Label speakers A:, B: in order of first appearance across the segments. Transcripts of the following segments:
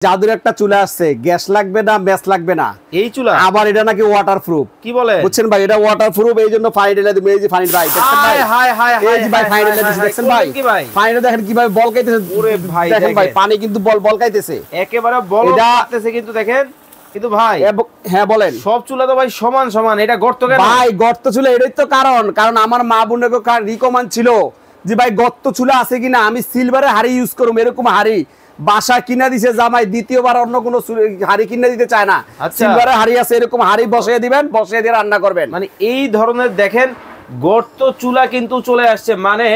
A: জাদুর একটা চুলা আসছে, গ্যাস লাগবে না, ম্যাচ লাগবে না।
B: এই চুলা
A: আবার এটা নাকি ওয়াটারপ্রুফ।
B: কি বলে
A: বুঝছেন ভাই, এটা ওয়াটারপ্রুফ, এই জন্য ফানি ঢেলে দিবেন। এই যে ফানি ভাই দেখছেন ভাই,
B: হায় হায় হায়
A: এই যে ভাই ফানি ঢেলে দিয়েছে দেখছেন ভাই, ফানিটা দেখেন কিভাবে বলকাইতেছে।
B: ওরে ভাই
A: দেখেন ভাই পানি কিন্তু বলকাইতেছে,
B: একেবারে বলকাইতেছে কিন্তু দেখেন। কিন্তু ভাই
A: হ্যাঁ বলেন,
B: সব চুলা তো ভাই সমান সমান, এটা গর্ত কেন
A: ভাই? গর্ত চুলা এটাই তো কারণ আমার মা বোনের রিকমেন্ড ছিল যে ভাই গর্ত চুলা আছে কিনা, আমি সিলভারের হাড়ি ইউজ করব। এরকম হাড়ি বাসা কিনা দিছে জামাই, দ্বিতীয়বার অন্য কোনো হাড়ি কিনা দিতে চায় না। সিলভারের হাড়ি আছে, এরকম হাড়ি বসিয়ে দিবেন, বসিয়ে দিয়ে রান্না করবেন।
B: মানে এই ধরনের দেখেন গর্ত চুলা কিন্তু চলে আসছে। মানে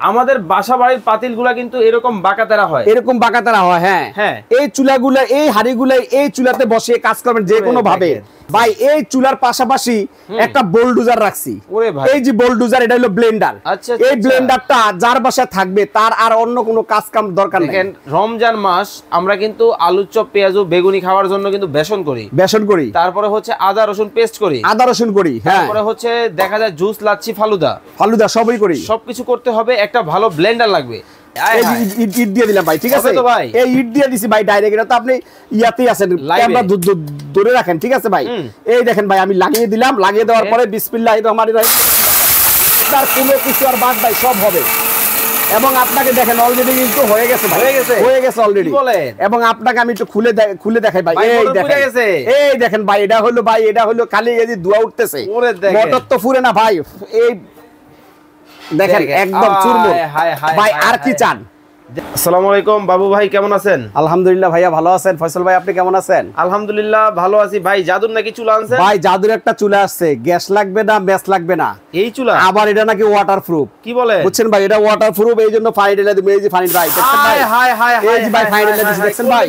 B: আমাদের বাসা বাড়ির পাতিলগুলা কিন্তু এরকম বাঁকাতেরা হয়,
A: এরকম বাঁকাতেরা হয়। হ্যাঁ হ্যাঁ, এই চুলাগুলা, এই হাড়িগুলা এই চুলাতে বসিয়ে কাজ করবেন যে কোনো ভাবে। ভাই এই চুলার পাশাপাশি একটা বোলডোজার রাখছি। এই যে বোলডোজার, এটা হলো ব্লেন্ডার। এই ব্লেন্ডারটা যার বাসায় থাকবে তার আর অন্য কোনো কাজ কাম দরকার নেই।
B: রমজান মাস আমরা কিন্তু আলু চপ, পেঁয়াজ, বেগুনি খাওয়ার জন্য কিন্তু বেসন করি, তারপরে হচ্ছে আদা রসুন পেস্ট করি, হ্যাঁ, তারপরে হচ্ছে দেখা যায় জুস, লাচ্ছি, ফালুদা সবই করি। সবকিছু করতে হবে, একটা ভালো ব্লেন্ডার লাগবে।
A: ইট দিয়ে দিলাম ভাই, ঠিক আছে তো ভাই, এই ইট দিয়ে দিছি ভাই ডাইরেক্ট। এটা তো আপনি ইয়াতেই আছেন, ক্যামেরা দূরে রাখেন, ঠিক আছে ভাই। এই দেখেন ভাই আমি লাগিয়ে দিলাম, লাগিয়ে দেওয়ার পরে বিসমিল্লাহির রহমানির রহিম, তার কোনো কিছু আর বাদ ভাই সব হবে। এবং আপনাকে দেখেন অলরেডি কিন্তু হয়ে গেছে অলরেডি। এবং আপনাকে আমি একটু খুলে দেখাই ভাই, এই দেখেন ভাই, এটা হলো খালি এই যে ধোঁয়া উঠতেছে, মোটর তো ফুরে না ভাই। এই দেখেন একদম চুরমুর ভাই, আর কি চান?
B: আসসালামু আলাইকুম বাবু ভাই, কেমন আছেন?
A: আলহামদুলিল্লাহ ভাইয়া ভালো আছেন। ফয়সাল ভাই আপনি কেমন আছেন?
B: আলহামদুলিল্লাহ ভালো আছি ভাই। জাদুর নাকি চুলা আনছেন?
A: ভাই জাদুর একটা চুলা আসছে, গ্যাস লাগবে না, ম্যাচ লাগবে না।
B: এই চুলা
A: আবার এটা নাকি ওয়াটারপ্রুফ।
B: কি বলে?
A: বুঝছেন ভাই, এটা ওয়াটারপ্রুফ, এই জন্য ফানি ঢেলে দিবেন। এই যে ফানি ভাই দেখছেন ভাই,
B: হায় হায় হায়,
A: এই যে ভাই ফানি ঢেলে দিয়েছে দেখছেন ভাই,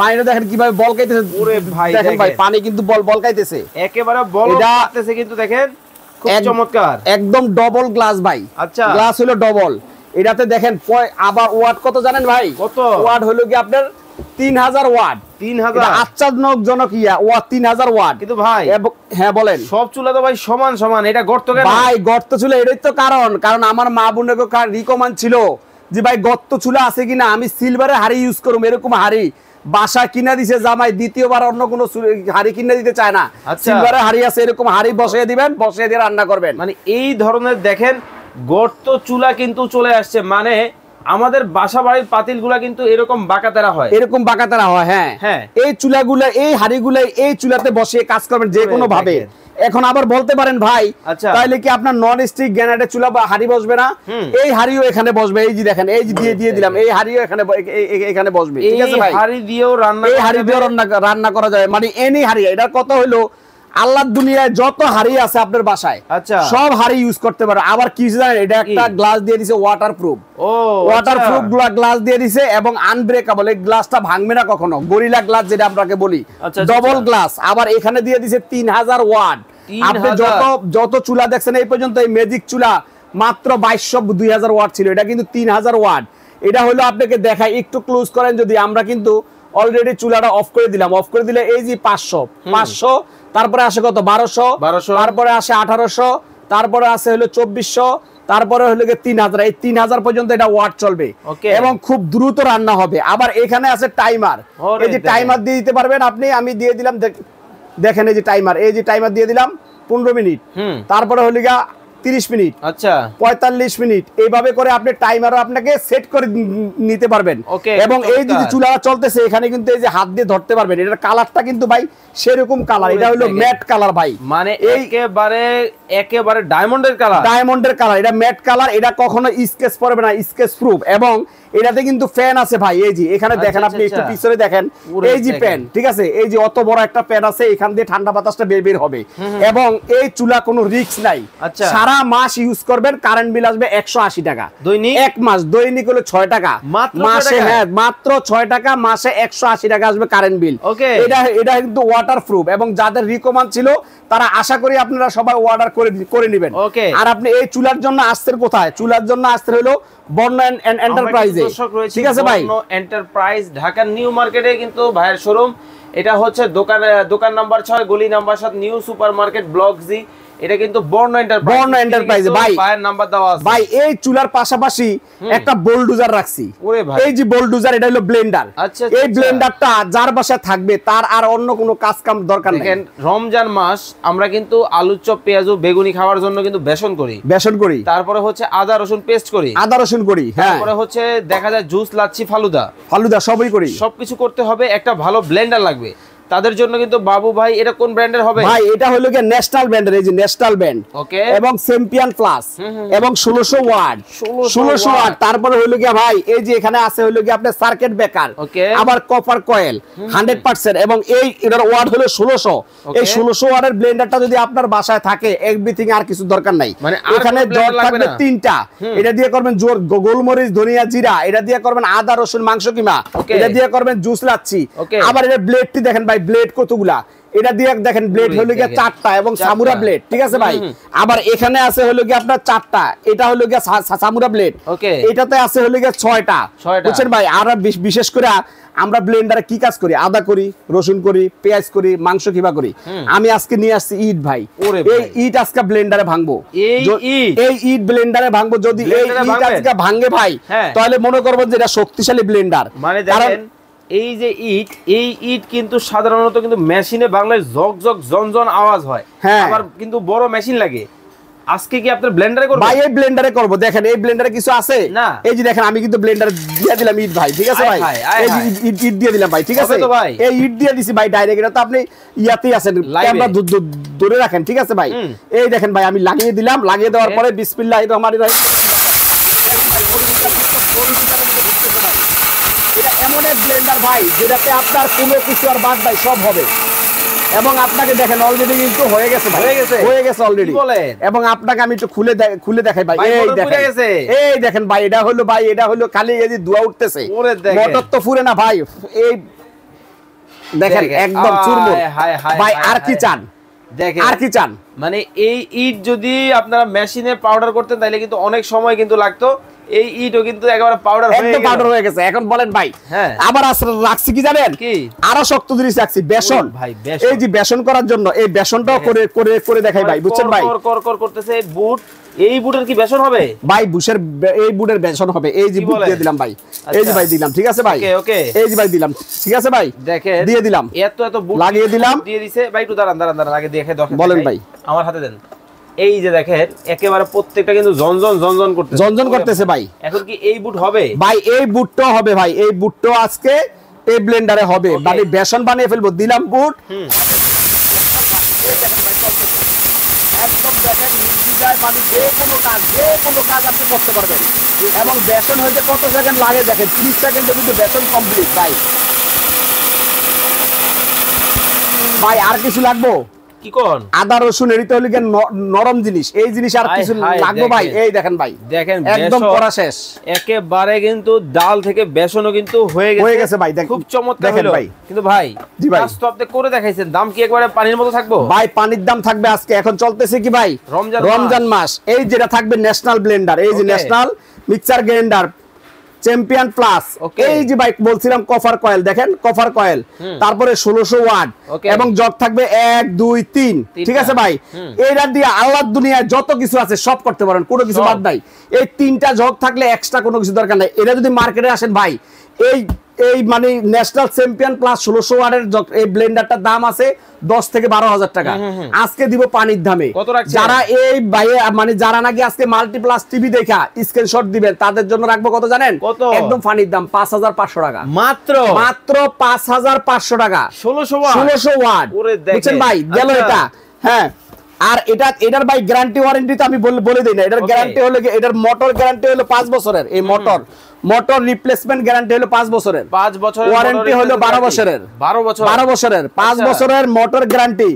A: ফানিটা দেখেন কিভাবে বলকাইতেছে।
B: ওরে ভাই
A: দেখেন ভাই পানি কিন্তু বলকাইতেছে,
B: একেবারে বলকাইতেছে কিন্তু দেখেন, খুব চমৎকার।
A: একদম ডবল গ্লাস ভাই।
B: আচ্ছা,
A: গ্লাস হলো ডবল। এটাতে দেখেন আবার ওয়াট কত জানেন ভাই?
B: কত
A: ওয়াট হলো কি আপনার 3000 ওয়াট।
B: 3000
A: আশ্চর্যজনক ওয়াট 3000 ওয়াট।
B: কিন্তু ভাই
A: হ্যাঁ বলেন,
B: সব চুলা তো ভাই সমান সমান, এটা গর্ত কেন
A: ভাই? গর্ত চুলা এটাই তো কারণ আমার মা বোনের রিকমেন্ড ছিল যে ভাই গর্ত চুলা আছে কিনা, আমি সিলভারের হাড়ি ইউজ করব। এরকম হাড়ি বাসা কিনা দিছে জামাই, দ্বিতীয়বার অন্য কোনো হাড়ি কিনা দিতে চায় না। সিলভারের হাড়ি আছে, এরকম হাড়ি বসিয়ে দিবেন, বসিয়ে দিয়ে রান্না করবেন।
B: মানে এই ধরনের দেখেন গর্ত চুলা কিন্তু চলে আসছে। মানে আমাদের বাসা বাড়ির পাতিলগুলা কিন্তু এরকম বাঁকাতেরা হয়,
A: হ্যাঁ হ্যাঁ। এই চুলাগুলা, এই হাড়িগুলা এই চুলাতে বসিয়ে কাজ করবেন যে কোনো ভাবে। এখন আবার বলতে পারেন ভাই তাইলে কি আপনার নন স্টিক গ্যানাইটের চুলা বা হাড়ি বসবে না? এই হাড়িও এখানে বসবে। এই যে দেখেন, এই যে দিয়ে দিলাম, এই হাড়িও এখানে বসবে, ঠিক আছে ভাই?
B: হাড়ি দিয়েও
A: রান্না করা যায়, মানে এনি হাড়ি। এটা কত হলো, আল্লাহর দুনিয়ায় যত হাড়ি আছে আপনার বাসায় সব হাড়ি ইউজ করতে পারে। আবার কি জানেন, এটা একটা গ্লাস দিয়ে দিছে ওয়াটারপ্রুফ। ওয়াটারপ্রুফ গ্লাস দিয়ে দিছে এবং আনব্রেকেবল। এই গ্লাসটা ভাঙবে না কখনো, গরিলা গ্লাস যেটা আপনাকে বলি, ডবল গ্লাস। আবার এখানে দিয়ে দিছে 3000 ওয়াট। আপনি যত চুলা দেখছেন এই পর্যন্ত, এই ম্যাজিক চুলা মাত্র 2200-2000 ওয়াট ছিল, এটা কিন্তু 3000 ওয়াট। এটা হলো আপনাকে দেখাই, একটু ক্লোজ করেন যদি। আমরা কিন্তু অলরেডি চুলাটা অফ করে দিলাম। অফ করে দিলে এই যে 500, তারপরে আসে কত 1200, তারপরে আসে 1800, তারপরে আসে হলো 2400, তারপরে হলো 3000। এই 3000 পর্যন্ত এটা ওয়াট চলবে এবং খুব দ্রুত রান্না হবে। আবার এখানে আছে টাইমার। এই যে টাইমার দিয়ে দিতে পারবেন আপনি। আমি দিয়ে দিলাম, দেখেন এই যে টাইমার, এই যে টাইমার দিয়ে দিলাম 15 মিনিট, তারপরে হলো 30 মিনিট, আচ্ছা 45 মিনিট। এইভাবে করে আপনি টাইমারও আপনাকে সেট করে নিতে পারবেন। এবং এই যে চুলা চলতেছে, এখানে কিন্তু এই যে হাত দিয়ে ধরতে পারবেন। এটার কালারটা কিন্তু ভাই সেরকম কালার, এটা হলো ম্যাট কালার ভাই।
B: মানে একেবারে ডায়মন্ডের কালার,
A: এটা ম্যাট কালার। এটা কখনো স্কেচ পড়বে না, স্কেচ প্রুফ। এবং এটাতে কিন্তু ফ্যান আছে ভাই। এই যে এখানে দেখেন, আপনি একটু পিছনে দেখেন, এই যে ফ্যান, ঠিক আছে? এই যে অত বড় একটা ফ্যান আছে, এখান দিয়ে ঠান্ডা বাতাসটা বের হবে। এবং এই চুলা কোনো রিস্ক নাই। সারা মাস ইউজ করবেন, কারেন্ট বিল আসবে 180 টাকা দৈনিক। এক মাস দৈনিক হলো 6 টাকা মাসে। হ্যাঁ মাত্র 6 টাকা মাসে, 180 টাকা আসবে কারেন্ট বিল। এটা কিন্তু ওয়াটারপ্রুফ। এবং যাদের রিকমেন্ড ছিল তারা আশা করি আপনারা সবাই অর্ডার করে নেবেন। আর আপনি এই চুলার জন্য আসছেন কোথায়? চুলার জন্য আসতে হলো বর্ণা এন্টারপ্রাইজে, ঠিক আছে ভাই?
B: এন্টারপ্রাইজ ঢাকার নিউ মার্কেটে কিন্তু ভাইয়ের শোরুম। এটা হচ্ছে দোকান নাম্বার 6, গলি number 7, new super market, block জি। এটা কিন্তু বর্ণ এন্টারপ্রাইজ ভাই, ভাইয়ের নাম্বার দেওয়া আছে
A: ভাই। এই চুলার পাশাপাশি একটা বোলডোজার রাখছি।
B: ওরে ভাই,
A: এই যে বোলডোজার, এটা হলো ব্লেন্ডার।
B: আচ্ছা,
A: এই ব্লেন্ডারটা যার বাসায় থাকবে তার আর অন্য কোনো কাজ কাম দরকার নেই।
B: রমজান মাস আমরা কিন্তু আলু চপ, পেঁয়াজ, বেগুনি খাওয়ার জন্য কিন্তু বেসন করি, তারপরে হচ্ছে আদা রসুন পেস্ট করি, হ্যাঁ, তারপরে হচ্ছে দেখা যায় জুস, লাচ্ছি, ফালুদা সবই করি। সবকিছু করতে হবে, একটা ভালো ব্লেন্ডার লাগবে। তাদের জন্য কিন্তু বাবু ভাই, এটা কোন ব্র্যান্ডের হবে
A: ভাই? এটা হলো কি ন্যাশনাল ব্র্যান্ডের, এই যে ন্যাশনাল ব্র্যান্ড, ওকে, এবং চ্যাম্পিয়ন প্লাস এবং 1600 ওয়াট। তারপরে হলো কি ভাই, এই যে এখানে আছে হলো কি আপনার সার্কিট ব্রেকার, ওকে, আবার কপার কয়েল 100%, এবং এই এটার ওয়াট হলো 1600। এই 1600 ওয়াটের ব্লেন্ডারটা যদি আপনার বাসায় থাকে, এভরিথিং আর কিছু দরকার নাই।
B: মানে
A: এখানে জগ থাকবে 3টা। এটা দিয়ে করবেন গোলমরিচ, ধনিয়া, জিরা। এটা দিয়ে করবেন আদা রসুন মাংস কিমা। এটা দিয়ে করবেন জুস, লাচ্ছি। আবার এটা ব্লেডটি দেখেন ভাই, ব্লেড কতগুলা। এটা দিয়ে দেখেন ব্লেড হলো গিয়ে 4টা এবং সামুরা ব্লেড, ঠিক আছে ভাই। আবার এখানে আছে হলো গিয়ে আপনার 4টা, এটা হলো গিয়ে সামুরা ব্লেড, ওকে। এটাতে আছে হলো গিয়ে 6টা, বুঝছেন ভাই। আর বিশেষ করে আমরা ব্লেন্ডারে কি কাজ করি? আদা করি, রসুন করি, পেঁয়াজ করি, মাংস কিমা করি। আমি আজকে নিয়ে আসছি ইট ভাই। এই ইট আজকে ব্লেন্ডারে ভাঙবো, এই ইট ব্লেন্ডারে ভাঙবো। যদি এই ইট আজকে ভাঙে ভাই, তাহলে মনে করবেন যে এটা শক্তিশালী ব্লেন্ডার।
B: মানে দেখেন, এই যে ইট, এই ইট কিন্তু সাধারণত কিন্তু মেশিনে বাংলায় জগ জগ জন আওয়াজ হয়, আবার কিন্তু বড় মেশিন লাগে। আজকে কি আপনার ব্লেন্ডারে করব
A: ভাই? এই ব্লেন্ডারে করব। দেখেন এই ব্লেন্ডারে কিছু আছে না। এই যে দেখেন, আমি কিন্তু ব্লেন্ডারে দিয়ে দিলাম ইট ভাই, ঠিক আছে ভাই। এই যে ইট দিয়ে দিলাম ভাই, ঠিক আছে। এই ইট দিয়ে দিছি ভাই ডাইরেক্ট। এটা তো আপনি ইয়াতেই আছেন, ক্যামেরা ধরে রাখেন, ঠিক আছে ভাই। এই দেখেন ভাই, আমি লাগিয়ে দিলাম। লাগিয়ে দেওয়ার পরে বিসমিল্লাহির রহমানির রহিম, এটা এমন এক ব্লেন্ডার ভাই, যেটাতে আপনার কোনো কিছু আর বাদ নাই, সব হবে। এবং আপনাকে দেখেন অলরেডি কিন্তু হয়ে গেছে অলরেডি। এবং আপনাকে আমি একটু খুলে দেখাই ভাই। এই দেখেন ভাই, এটা হলো খালি এই যে ধোঁয়া উঠতেছে, মোটর তো ফুরে না ভাই। এই দেখেন একদম চুরমুর ভাই। আর কি চান? দেখেন আর কি চান?
B: মানে এই ইট যদি আপনারা মেশিনে পাউডার করতেন, তাহলে কিন্তু অনেক সময় কিন্তু লাগতো। এই ইটও কিন্তু একেবারে পাউডার
A: হয়ে গেছে। এখন বলেন ভাই, আবার রাখছি কি জানেন? আরো শক্ত জিনিস রাখছি, বেসন ভাই। এই যে বেসন করার জন্য এই বেসনটাও করে দেখাই ভাই, বুঝছেন ভাই।
B: কর করতেছে বুট। এই বুটের কি বেসন হবে
A: ভাই? এই বুটের বেসন হবে। এই যে বুট দিয়ে দিলাম ভাই, এই যে ভাই দিলাম, ঠিক আছে ভাই।
B: ওকে,
A: এই যে ভাই দিলাম, ঠিক আছে ভাই।
B: দেখেন
A: দিয়ে দিলাম,
B: এত বুট
A: লাগিয়ে দিলাম,
B: দিয়ে দিছে ভাই। একটু দাঁড়ান আগে দেখে দেখেন।
A: বলেন ভাই,
B: আমার হাতে দেন। এই যে দেখেন, একেবারে প্রত্যেকটা কিন্তু ঝনঝন করতেছে ভাই। এখন কি এই বুট হবে
A: ভাই? এই বুটটাও হবে ভাই। এই বুটটাও আজকে এই ব্লেন্ডারে হবে, মানে বেসন বানিয়ে ফেলবো। দিলাম বুট, একদম দেখেন নির্দ্বিধায়, মানে যে কোনো কাজ আপনি করতে পারবেন। এবং বেসন হইতে কত সেকেন্ড লাগে দেখেন, 30 সেকেন্ডে কিন্তু বেসন কমপ্লিট ভাই। আর কিছু লাগবো?
B: কি কোন?
A: আদা রসুন এরিতে হলে নরম জিনিস, এই জিনিস আর কিছু লাগবে ভাই? এই দেখেন ভাই,
B: দেখেন
A: একদম করা শেষ।
B: একেবারে কিন্তু ডাল থেকে বেসনও কিন্তু হয়ে গেছে
A: ভাই।
B: খুব চমৎকার হলো ভাই। কিন্তু ভাই,
A: জি ভাই,
B: কাজ তো আপনি করে দেখাইছেন। দাম কি একবারে পানির মতো থাকবো
A: ভাই? পানির দাম থাকবে আজকে। এখন চলতেছে কি ভাই? রমজান মাস। এই যেটা থাকবে ন্যাশনাল ব্লেন্ডার, এই যে national mixer grinder champion plus. এই যে ভাই বলছিলাম কপার কয়েল, দেখেন কপার কয়েল, তারপরে 1600 ওয়াট এবং জগ থাকবে 1 2 3, ঠিক আছে ভাই। এইটা দিয়ে আল্লাহর দুনিয়ায় যত কিছু আছে সব করতে পারেন, কোনো কিছু বাদ নাই। এই 3টা জগ থাকলে এক্সট্রা কোনো কিছু দরকার নাই। এটা যদি মার্কেটে আসেন ভাই, এই মানে ন্যাশনাল চ্যাম্পিয়ন প্লাস 1600 ওয়াটের এই ব্লেন্ডারটার দাম আছে 10 থেকে 12,000 টাকা। আজকে দিব পানির দামে। যারা এই মানে যারা নাকি আজকে মাল্টিপ্লাস টিভি দেখা স্ক্রিনশট দিবেন, তাদের জন্য রাখবো কত জানেন? একদম পানির দাম 5500 টাকা মাত্র 5500 টাকা। 1600 ওয়াট, বুঝছেন ভাই? গেল এটা। হ্যাঁ, আর এটার ভাই গ্যারান্টি ওয়ারেন্টি তো আমি বলে দিই না। এটার গ্যারান্টি হলো, এটার মোটর গ্যারান্টি হলো 5 বছরের। এই মোটর রিপ্লেসমেন্ট গ্যারান্টি হলো 5 বছরের।
B: 5 বছরের
A: ওয়ারেন্টি হলো 12 বছরের। 12 বছরের 5 বছরের মোটর গ্যারান্টি,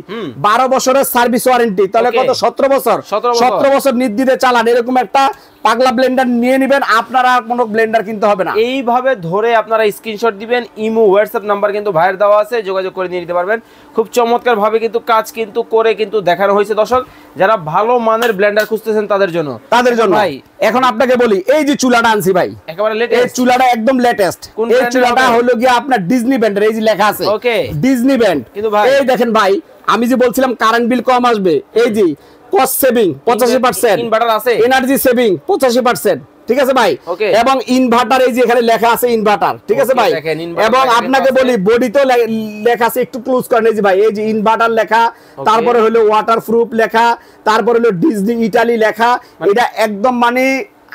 A: 12 বছরের সার্ভিস ওয়ারেন্টি। তাহলে কত? 17 বছর। 17 বছর নির্দ্বিধায় চালান। এরকম একটা পাগলা ব্লেন্ডার নিয়ে নেবেন, আপনারা কোনো ব্লেন্ডার কিনতে হবে না।
B: এইভাবে ধরে আপনারা স্ক্রিনশট দিবেন। ইমো হোয়াটসঅ্যাপ নাম্বার কিন্তু ভাইয়ের দেওয়া আছে, যোগাযোগ করে নিয়ে নিতে পারবেন। খুব চমৎকার ভাবে কিন্তু কাজ কিন্তু করে কিন্তু দেখানো হয়েছে দর্শক। যারা ভালো মানের ব্লেন্ডার খুঁজতেছেন তাদের জন্য
A: ভাই। এখন আপনাকে বলি, এই যে চুলাটা আনছি ভাই, একেবারে লেটেস্ট। এই চুলাটা একদম লেটেস্ট। এই চুলাটা হলো গিয়ে আপনার ডিজনি ব্র্যান্ডের। এই যে লেখা আছে, ওকে, ডিজনি ব্র্যান্ড। কিন্তু ভাই এই দেখেন ভাই, আমি যে বলছিলাম কারেন্ট বিল কম আসবে, এই যে কস্ট সেভিং 85%,
B: ইনভার্টার আছে,
A: এনার্জি সেভিং 85%, ঠিক আছে ভাই। এবং ইনভার্টার এই যে এখানে লেখা আছে ইনভার্টার, ঠিক আছে ভাই। এবং আপনাকে বলি বডিতেও লেখা আছে, একটু ক্লোজ করেন এই যে ভাই, এই যে ইনভার্টার লেখা, তারপরে হলো ওয়াটারপ্রুফ লেখা, তারপরে হলো ডিজনি ইটালি লেখা। এটা একদম মানে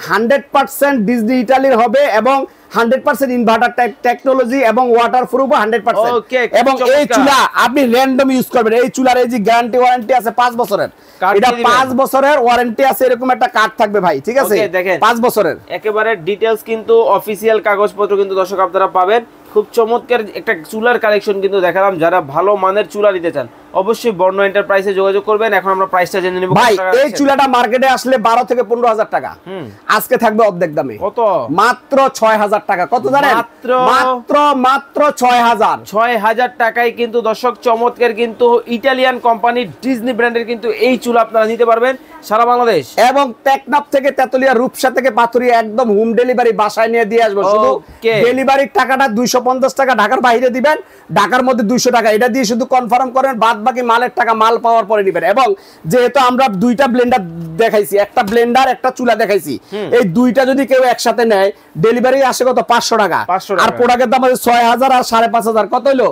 A: 100% ডিজনি ইটালির হবে এবং 100% ইনভার্টার টেকনোলজি এবং ওয়াটারপ্রুফ 100%। এবং এই চুলা আপনি র্যান্ডম ইউজ করবেন। এই চুলার এই যে গ্যারান্টি ওয়ারেন্টি আছে 5 বছরের, এটা 5 বছরের ওয়ারেন্টি আছে, এরকম একটা কার্ড থাকবে ভাই, ঠিক আছে, 5 বছরের
B: একেবারে ডিটেইলস কিন্তু অফিশিয়াল কাগজপত্র কিন্তু দর্শক আপনারা পাবেন। খুব চমৎকার একটা চুলার কালেকশন কিন্তু দেখালাম। যারা ভালো মানের চুলা নিতে চান অবশ্যই বর্ণ এন্টারপ্রাইজে যোগাযোগ করবেন। এখন আমরা প্রাইসটা জেনে নেব
A: ভাই। এই চুলাটা মার্কেটে আসলে 12 থেকে 15,000 টাকা, আজকে থাকবে অর্ধেক দামে। কত? মাত্র 6,000 টাকা। কত জানেন? মাত্র 6,000
B: টাকায় কিন্তু দর্শক চমৎকার কিন্তু ইটালিয়ান কোম্পানি ডিজনি ব্র্যান্ডের কিন্তু এই চুলা আপনারা নিতে পারবেন সারা বাংলাদেশ।
A: এবং টেকনাফ থেকে তেতুলিয়া, রূপসা থেকে পাথুরিয়া একদম হোম ডেলিভারি বাসায় নিয়ে দিয়ে আসবো। শুধু ডেলিভারির টাকাটা 250 টাকা ঢাকার বাইরে দিবেন, ঢাকার মধ্যে 200 টাকা, এটা দিয়ে শুধু কনফার্ম করেন, বাদ বাকি মালের টাকা মাল পাওয়ার পরে নিবেন। এবং যেহেতু আমরা দুইটা ব্লেন্ডার দেখাইছি, একটা ব্লেন্ডার একটা চুলা দেখাইছি, এই দুইটা যদি কেউ একসাথে নেয় ডেলিভারি আসে কত? 500 টাকা। আর প্রোডাক্টের দাম আছে 6,000 আর 5,500। কত হইলো?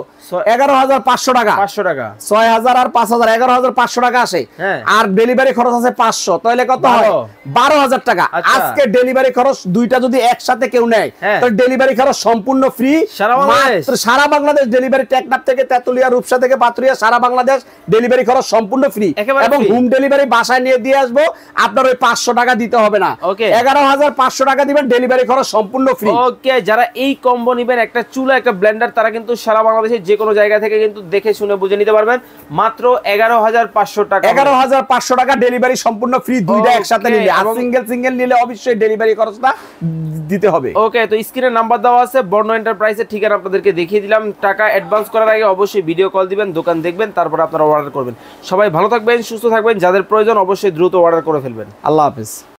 A: 11,500 টাকা। 6,000 আর 5,000 11,500 টাকা আসে। আর ডেলিভারি খরচ আছে 500, তাহলে কত হয়? 12,000 টাকা। আজকে ডেলিভারি খরচ দুইটা যদি একসাথে কেউ নেয় তাহলে ডেলিভারি খরচ সম্পূর্ণ ফ্রি সারা বাংলাদেশ। ডেলিভারি টেকনাফ থেকে তেতুলিয়া, রূপসা থেকে পাথুরিয়া সারা বাংলাদেশ ডেলিভারি খরচ সম্পূর্ণ ফ্রি। এবং হোম ডেলিভারি বাসায় নিয়ে দিয়ে আসবো, আপনার ওই 500 টাকা দিতে হবে না। 11,500 টাকা দিবেন, ডেলিভারি খরচ সম্পূর্ণ ফ্রি।
B: ওকে, যারা এই কম্বো নিবেন, একটা চুলা একটা ব্লেন্ডার, তারা কিন্তু সারা বাংলাদেশের যে কোনো জায়গা থেকে কিন্তু দেখে শুনে বুঝে নিতে পারবেন মাত্র 11,500 টাকা।
A: 11,500 টাকা ডেলিভারি সম্পূর্ণ ফ্রি দুইটা একসাথে নিলে। আর সিঙ্গেল নিলে অবশ্যই ডেলিভারি খরচটা দিতে হবে।
B: ওকে, তো স্ক্রিনে নাম্বার দেওয়া আছে, বর্ণ এন্টারপ্রাইজের ঠিকানা আপনাদেরকে দেখিয়ে দিলাম। টাকা অ্যাডভান্স করার আগে অবশ্যই ভিডিও কল দিবেন, দোকান দেখবেন, তারপর আপনারা অর্ডার করবেন। সবাই ভালো থাকবেন, সুস্থ থাকবেন, যাদের প্রয়োজন অবশ্যই দ্রুত অর্ডার করে ফেলবেন।
A: আল্লাহ হাফেজ।